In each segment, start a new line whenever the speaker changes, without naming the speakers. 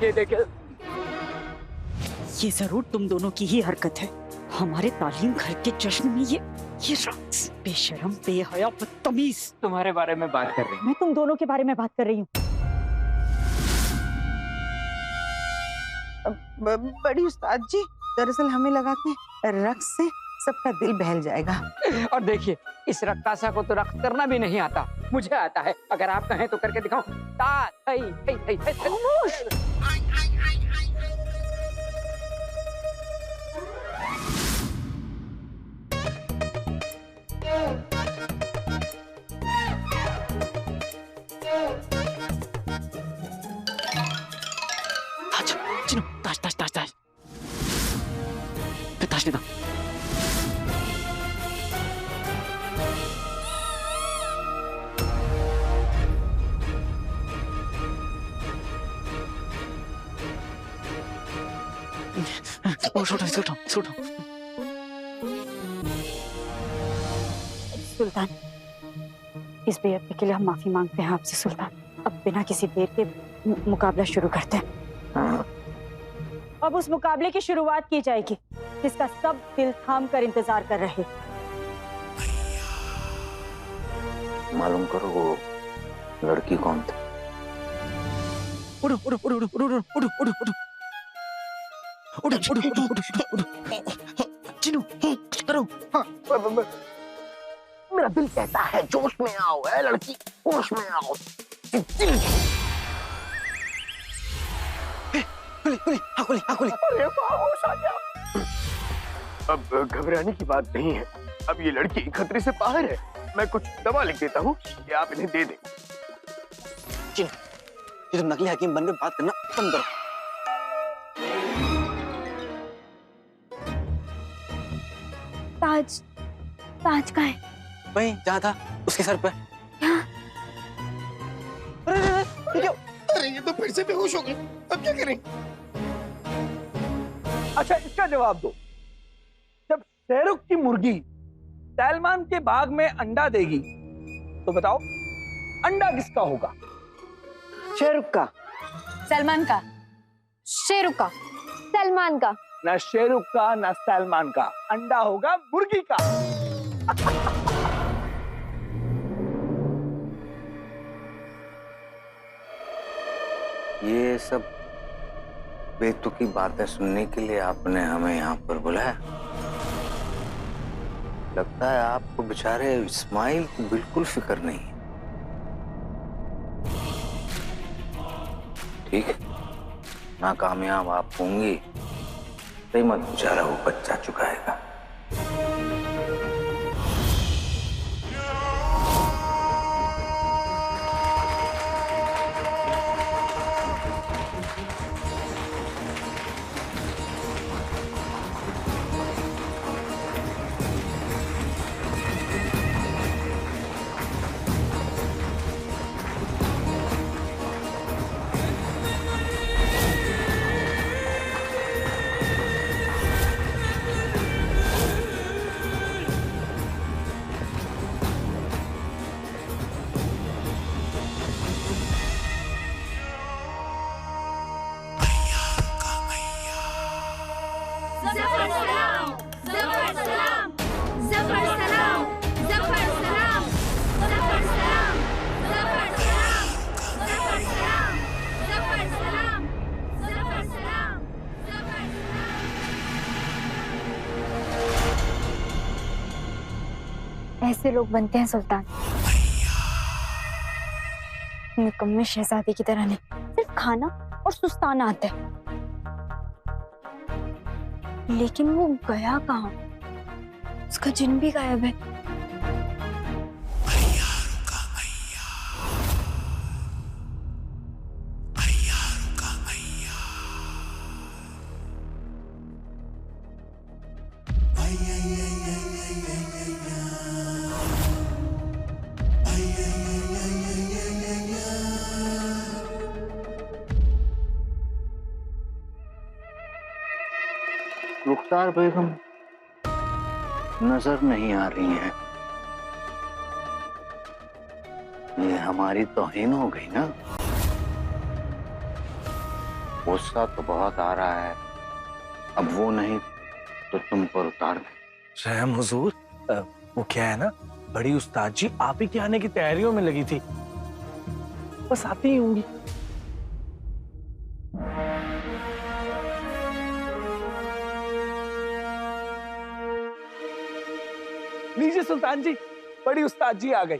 ये देखिए,
ये जरूर तुम दोनों की ही हरकत है। हमारे तालीम घर के जश्न में ये रक्स, बेशरम, बेहया, बदतमीज।
तुम्हारे बारे में बात कर रही हूँ।
मैं तुम दोनों के बारे में बात कर रही हूँ।
बड़ी उस्ताद जी, दरअसल हमें लगा कि रक्स से सबका दिल बहल जाएगा।
और देखिए, इस रक्कासा को तो रक्स करना भी नहीं आता, मुझे आता है। अगर आप कहें तो करके दिखाऊं। ता थई थई थई थई।
खामोश।
चिनो, ताश ताश ताश ताश, फिर ताश लेना। उठाओ।
सुल्तान, इस बेअदबी के लिए हम माफी मांगते हैं आपसे सुल्तान। अब बिना किसी देर के मुकाबला शुरू करते हैं। अब उस मुकाबले की शुरुआत की जाएगी जिसका सब दिल थाम कर इंतजार कर रहे।
मालूम करो वो लड़की कौन थी।
उड़ो उड़ो उड़ो उड़ो उड़ो उड़ो उड़ो उड़ो उड़ो उड़ो उड़ो उड़ो। चिनो, करो।
मेरा दिल कहता है जोश में आओ, है लड़की, होश में आओ। अरे होश आ गया। अब घबराने की बात नहीं है। अब ये लड़की खतरे से बाहर है। मैं कुछ दवा लिख देता हूँ, ये आप इन्हें दे दें।
चिनो, ये तुम नकली हकीम बनकर बात करना बंद करो।
ताज कहाँ है?
वहीं जहाँ था, उसके सर पे।
अरे ये तो फिर से बेहोश हो गए। अब क्या करें?
अच्छा, इसका जवाब दो। जब शेरुख की मुर्गी सलमान के बाग में अंडा देगी तो बताओ अंडा किसका होगा?
शेरुख का।
सलमान का। शेरुख का। सलमान का।
ना शेरुख का ना सलमान का, अंडा होगा मुर्गी का।
ये सब बेतुकी बातें सुनने के लिए आपने हमें यहाँ पर बुलाया। लगता है आपको बेचारे इस्माइल की बिल्कुल फिक्र नहीं है। ठीक है, नाकामयाब आप होंगी, मत बेचारा वो बच्चा चुकाएगा।
ऐसे लोग बनते हैं सुल्तान, निकम्मे शहजादे की तरह नहीं। सिर्फ खाना और सुस्ताना आता है। लेकिन वो गया कहाँ? उसका जिन भी गायब है।
रुखसार बेगम नजर नहीं आ रही हैं। ये हमारी तौहीन हो गई ना।
गुस्सा तो बहुत आ रहा है, अब वो नहीं तो तुम पर उतार दे।
रहम हुजूर, वो क्या है ना, बड़ी उस्ताद जी आप ही के आने की तैयारियों में लगी थी, बस आती ही होंगी। लीजिए सुल्तान जी, बड़ी उस्ताद जी आ गई।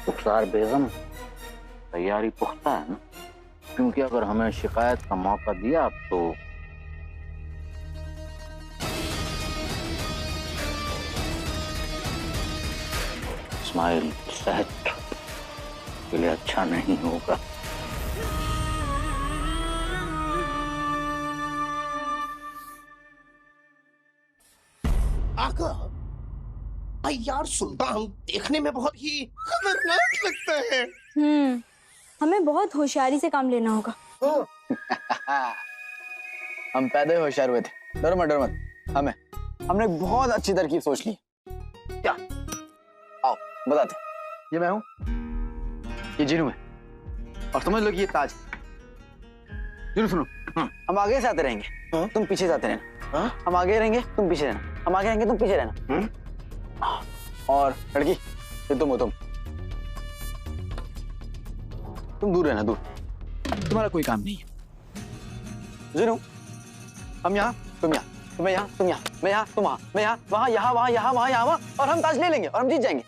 रुखसार बेगम, तैयारी पुख्ता है ना? क्योंकि अगर हमें शिकायत का मौका दिया तो इस्माइल सेहत के लिए अच्छा नहीं होगा।
आका, यार सुल्तान देखने में बहुत ही खतरनाक लगता है।
हमें बहुत होशियारी से काम लेना होगा।
हम पैदा ही होशियार हुए थे, डरो मत डरो मत। हमने एक बहुत अच्छी तरकीब सोच ली। क्या? आओ बताते। ये मैं हूँ, ये जिनू है, और समझ लो कि ये ताज। जिनू सुनो, हम आगे से आते रहेंगे, तुम पीछे से आते रहना। हम आगे रहेंगे, तुम पीछे रहना। हम आगे रहेंगे, तुम पीछे रहना। और लड़की, ये तुम हो, तुम दूर रहना, दूर। तुम्हारा कोई काम नहीं है। जिनू, हम यहाँ, तुम यहाँ, तुम्हें यहाँ, तुम यहाँ, मैं यहाँ, तुम वहाँ, मैं यहाँ, वहाँ, यहाँ, वहाँ, यहाँ, वहाँ, यहाँ, वहाँ, और हम ताज ले लेंगे और हम जीत जाएंगे।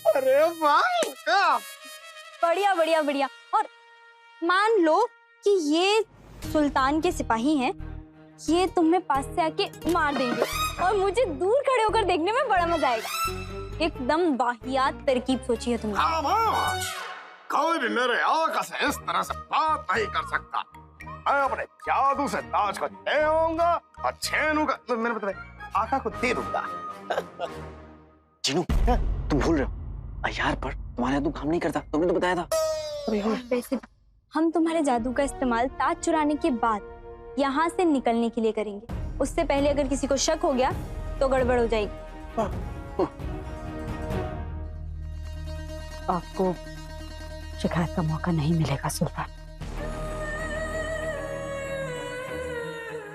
अरे वाह,
बढ़िया बढ़िया बढ़िया। और मान लो कि ये सुल्तान के सिपाही हैं, ये तुम्हें पास से आके मार देंगे और मुझे दूर खड़े होकर देखने में बड़ा मजा आएगा। एकदम वाहियात तरकीब सोची है तुमने।
खामोश, कोई भी मेरे आका से इस तरह से बात नहीं कर सकता। मैं अपने जादू से ताज को ले आऊंगा और छेनू का मैंने बताया आका को दे दूंगा।
जिनू, तुम भूल रहे हो, अय्यार पर तुम्हारे जादू काम नहीं करता, तुमने तो बताया था।
वैसे हम तुम्हारे जादू का इस्तेमाल ताज चुराने के बाद यहाँ से निकलने के लिए करेंगे। उससे पहले अगर किसी को शक हो गया तो गड़बड़ हो जाएगी।
आपको शिकायत का मौका नहीं मिलेगा सुल्तान।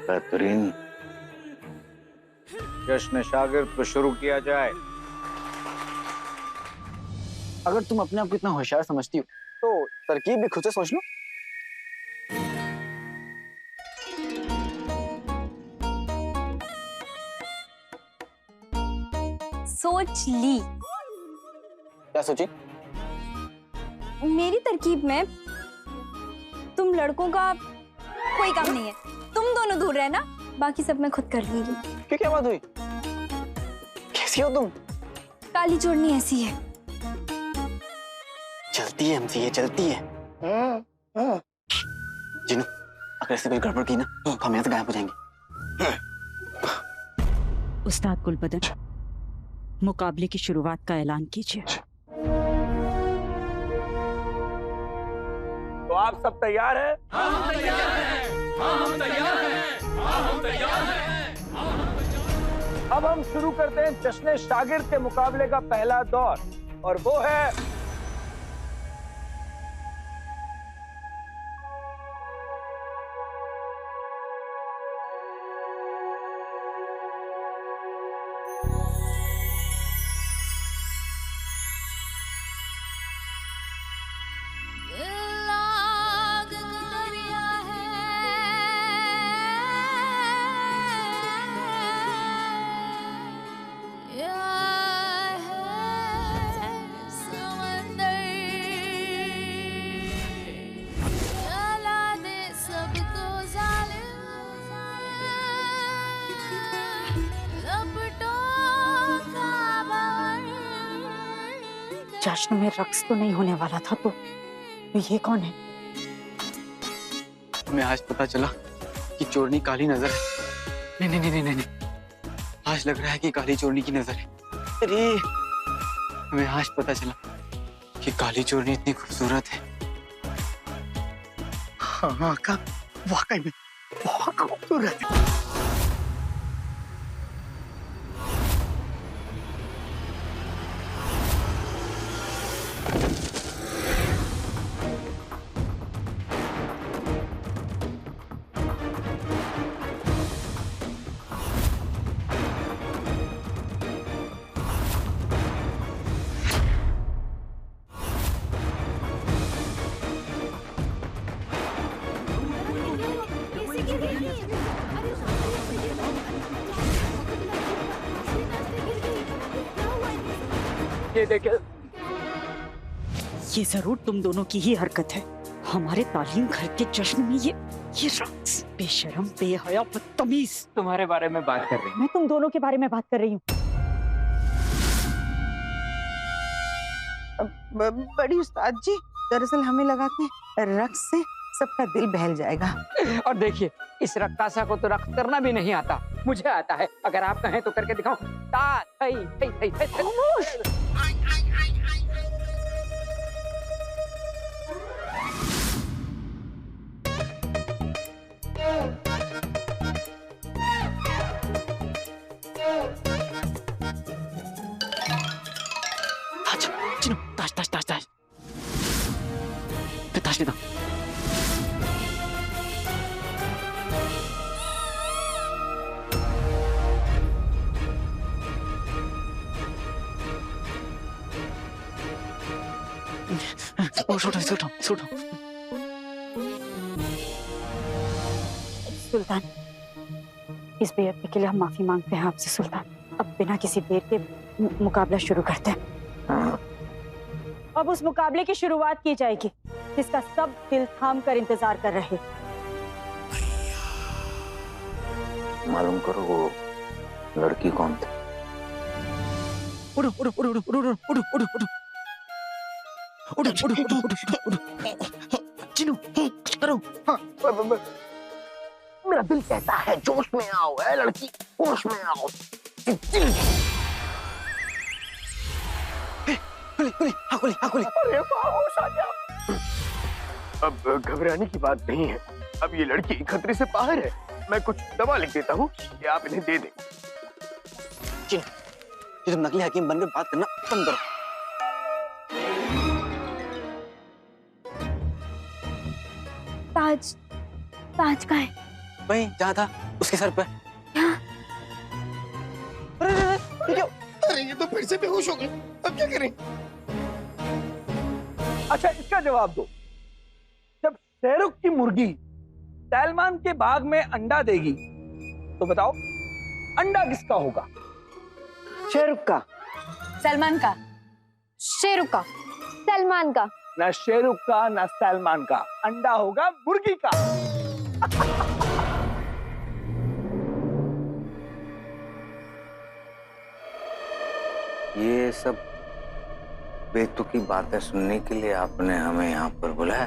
बेहतरीन। जश्न शागिर्द को शुरू किया जाए।
अगर तुम अपने आप को इतना होशियार समझती हो तो तरकीब भी खुद से सोच लो।
सोच ली।
क्या सोची?
मेरी तरकीब में तुम लड़कों का कोई काम नहीं है। तुम दोनों दूर रहना, बाकी सब मैं खुद कर लूंगी।
क्यों, क्या बात हुई? कैसी हो तुम?
काली चोरनी ऐसी है।
चलती है हमसे, ये चलती है। जिनू, अगर ऐसे कोई गड़बड़ की ना तो हम यहाँ से गायब हो जाएंगे।
उस्ताद गुलबदन, मुकाबले की शुरुआत का ऐलान कीजिए।
तो आप सब तैयार हैं?
हाँ हम तैयार हैं। हाँ हम तैयार हैं। हाँ हम तैयार हैं।
अब हम शुरू करते हैं जश्न शागिर्द के मुकाबले का पहला दौर, और वो है
जश्न में रक्स तो नहीं होने वाला था, तो ये कौन है?
हमें आज पता चला कि चोरनी काली नजर है। नहीं नहीं नहीं नहीं नहीं, आज लग रहा है कि काली चोरनी की नजर है। अरे हमें आज पता चला कि काली चोरनी इतनी खूबसूरत है।
हाँ का वाकई में बहुत खूबसूरत है।
ये देखे,
ये जरूर तुम दोनों की ही हरकत है। हमारे तालीम घर के जश्न में ये रक्स, बेशरम, बेहया, बदतमीज।
तुम्हारे बारे में बात कर रही हूँ।
मैं तुम दोनों के बारे में बात कर रही हूँ।
बड़ी उस्ताद जी, दरअसल हमें लगा कि रक्स से सबका दिल बहल जाएगा।
और देखिए, इस रक्कासा को तो रक्स करना भी नहीं आता, मुझे आता है। अगर आप कहें तो करके दिखाऊं। ता थई थई थई थई थई।
चिनो, ताश ताश ताश ताश, फिर ताश लेता। सूट
सुल्तान, इस बेइज्जती के लिए हम माफी मांगते हैं आपसे सुल्तान। अब बिना किसी देर के मुकाबला शुरू करते हैं। अब उस मुकाबले की शुरुआत की जाएगी जिसका सब दिल थाम कर इंतजार कर रहे।
मालूम करो वो लड़की कौन थी।
उड़ो उड़ो उड़ो उड़ो उड़ो उड़ो उड़ो उड़ो उड़ो उड़ो उड़ो उड़ो। चिनो, करो।
मेरा दिल कहता है जोश में आओ, है लड़की, होश में आओ।
खुली खुली, हाँ खुली, हाँ खुली।
अरे होश आ गया। अब घबराने की बात नहीं है। अब ये लड़की खतरे से बाहर है। मैं कुछ दवा लिख देता हूँ, ये आप इन्हें दे दें।
चिनो, ये तुम नकली हकीम बनकर बात करना बंद करो।
ताज, ताज कहाँ है?
वही जहाँ था, उसके सर पे।
अरे ये तो फिर से बेहोश हो गए। अब क्या करें?
अच्छा, इसका जवाब दो। जब शेरुख की मुर्गी सलमान के बाग में अंडा देगी तो बताओ अंडा किसका होगा?
शाहरुख का।
सलमान का। शेरुख का। सलमान का।
ना शेरुख का ना सलमान का, अंडा होगा मुर्गी का।
ये सब बेतुकी बातें सुनने के लिए आपने हमें यहाँ पर बुलाया।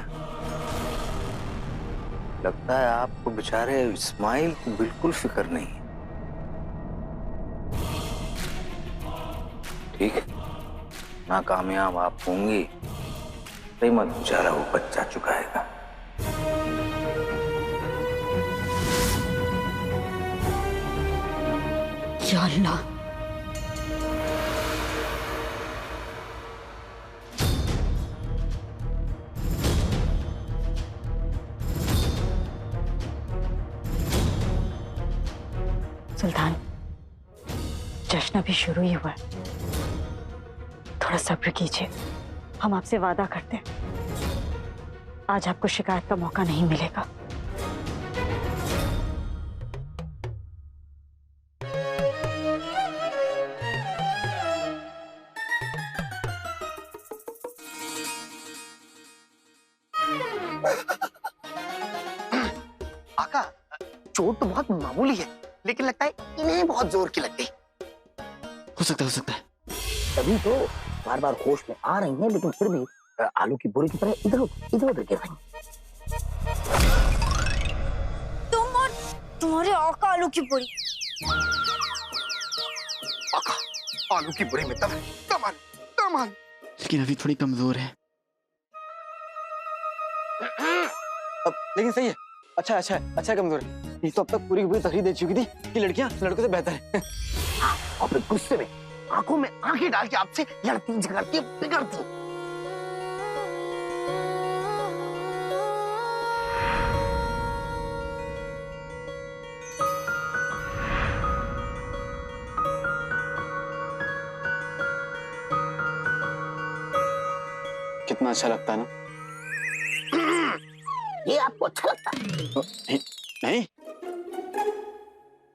लगता है आपको बेचारे इस्माइल की बिल्कुल फिक्र नहीं है। ठीक है, नाकामयाब आप होंगी, मत बेचारा वो बच्चा चुकाएगा।
या अल्लाह, सुल्तान, जश्न अभी शुरू ही हुआ है, थोड़ा सब्र कीजिए। हम आपसे वादा करते हैं आज आपको शिकायत का मौका नहीं मिलेगा।
आका, चोट तो बहुत मामूली है, लेकिन लगता है इन्हें बहुत जोर की लग गई।
हो सकता है।
तभी तो
बार बार होश में आ रही हैं, लेकिन फिर भी आलू की बोरी की तरह इधर उधर गिर रही हैं।
तुम और तुम्हारे आका आलू की पूरी।
आका, आलू की बोरी में दम है, कमाल।
लेकिन अभी थोड़ी कमजोर है। अब लेकिन सही है, अच्छा है कमजोर है। ये तो अब तक पूरी की पूरी तहरीर दे चुकी थी कि लड़कियां लड़कों से बेहतर है।
और फिर गुस्से में आंखों में आंखें डाल के आपसे लड़ती झगड़ती बिगड़ती।
कितना अच्छा लगता है ना?
ये आपको अच्छा लगता है?
नहीं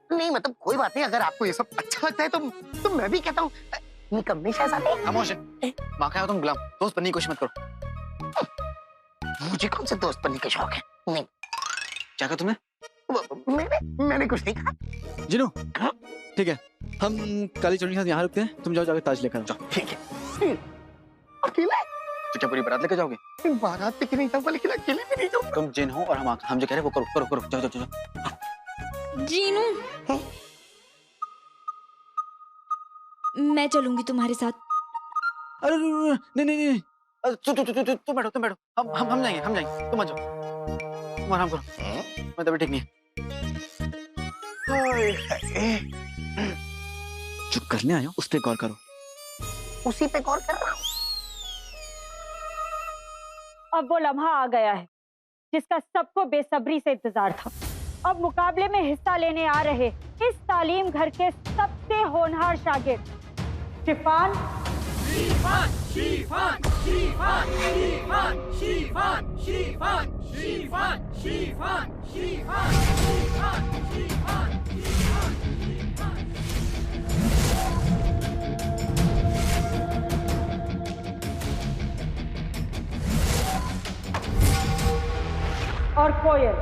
नहीं, मतलब कोई बात नहीं, अगर आपको ये सब अच्छा लगता है तो मैं भी कहता हूँ निकम्मे शहजादे।
खामोश है। माँ का तुम गुलाम, दोस्त बनने की कोशिश मत करो।
मुझे कौन से दोस्त बनने का शौक है? नहीं।
क्या कहा तुमने?
मैंने कुछ नहीं कहा।
जिनू, ठीक है, हम काली चौड़ी के साथ यहाँ रुकते हैं, तुम जाओ जाके ताज लेकर जाओ।
ठीक है। अकेले?
तो क्या पूरी बारात लेकर जाओगे?
बारात लेके नहीं जाऊंगा, लेकिन अकेले भी नहीं जाऊंगा।
तुम जिन हो और हम जो कह रहे हैं वो करो, जाओ।
जीनू, मैं चलूंगी तुम्हारे साथ।
अरे नहीं, तुम बैठो, हम जाएंगे, तुम आ जाओ, तुम आराम करो, मैं तबीयत ठीक नहीं है। जो करने आए हो उस पे गौर करो।
उसी पे गौर कर रहा हूँ।
अब वो लम्हा आ गया है जिसका सबको बेसब्री से इंतजार था। अब मुकाबले में हिस्सा लेने आ रहे इस तालीम घर के सबसे होनहार शागिर्द शिफान, और कोयल।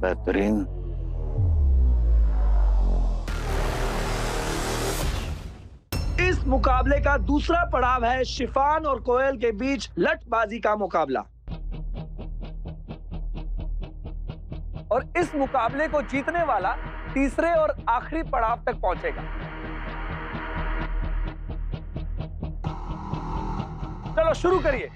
बेहतरीन।
इस मुकाबले का दूसरा पड़ाव है शिफान और कोयल के बीच लठबाजी का मुकाबला। और इस मुकाबले को जीतने वाला तीसरे और आखिरी पड़ाव तक पहुंचेगा। चलो शुरू करिए।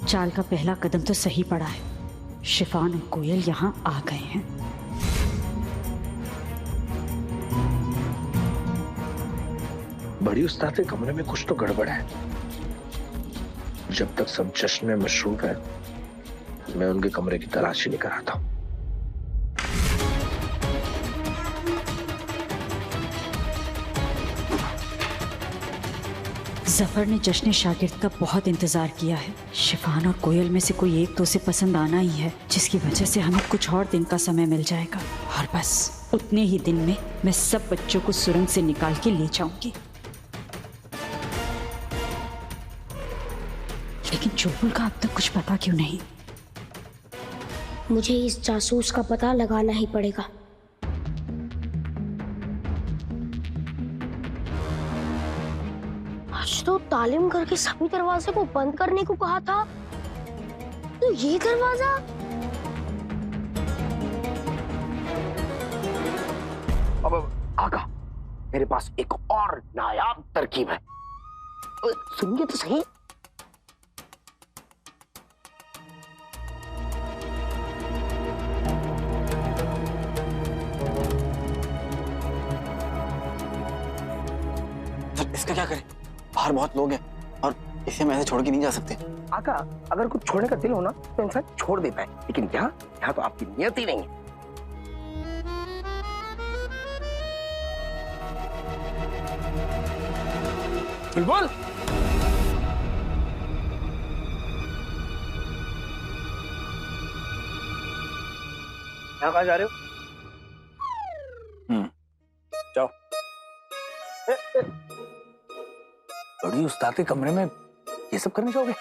चाल का पहला कदम तो सही पड़ा है। शिफान और कोयल यहाँ आ गए हैं।
बड़ी उस्ताद के कमरे में कुछ तो गड़बड़ है। जब तक सब जश्न में मशरूफ है, मैं उनके कमरे की तलाशी लेकर आता हूँ।
जफर ने जश्न शागिर्द का बहुत इंतजार किया है। शिफान और कोयल में से कोई एक तो उसे पसंद आना ही है, जिसकी वजह से हमें कुछ और दिन का समय मिल जाएगा और बस उतने ही दिन में मैं सब बच्चों को सुरंग से निकाल के ले जाऊंगी। लेकिन चुलबुल का अब तक कुछ पता क्यों नहीं?
मुझे इस जासूस का पता लगाना ही पड़ेगा। आज तो तालीम घर के सभी दरवाजे को बंद करने को कहा था, तो ये दरवाजा?
अब आका, मेरे पास एक और नायाब तरकीब है। सुनिए तो सही।
इसका क्या करें? बाहर बहुत लोग हैं और इसे हम ऐसे छोड़ के नहीं जा सकते।
आका, अगर कुछ छोड़ने का दिल हो ना तो इंसान छोड़ देता है, लेकिन यहाँ तो आपकी नियत ही नहीं है।
चुलबुल, यहाँ कहाँ जा रहे हो? जाओ। बड़ी उस्ताद के कमरे में ये सब करने जाओगे?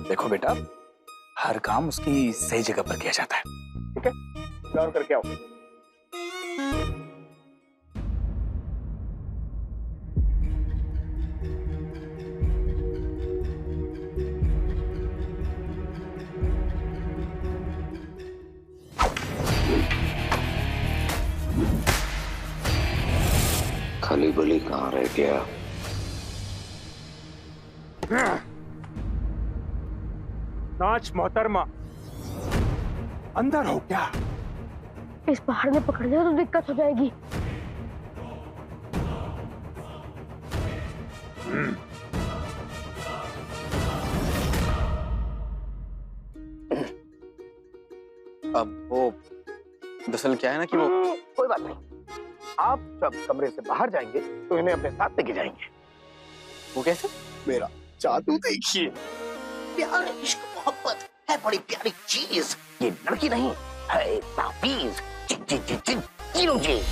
देखो बेटा, हर काम उसकी सही जगह पर किया जाता है, ठीक है? जाओ करके आओ।
खली बली कहाँ रह गया?
नाच मोहतरमा, अंदर हो क्या?
इस पहाड़ में पकड़ लिया तो दिक्कत हो जाएगी।
अब वो दरअसल क्या है ना कि वो
कोई बात नहीं, आप जब कमरे से बाहर जाएंगे तो इन्हें अपने साथ लेके जाएंगे।
वो कैसे?
मेरा जादू देखिए। प्यार, इश्क, मोहब्बत है बड़ी प्यारी चीज। ये लड़की नहीं है ताबीज। जीरो जी।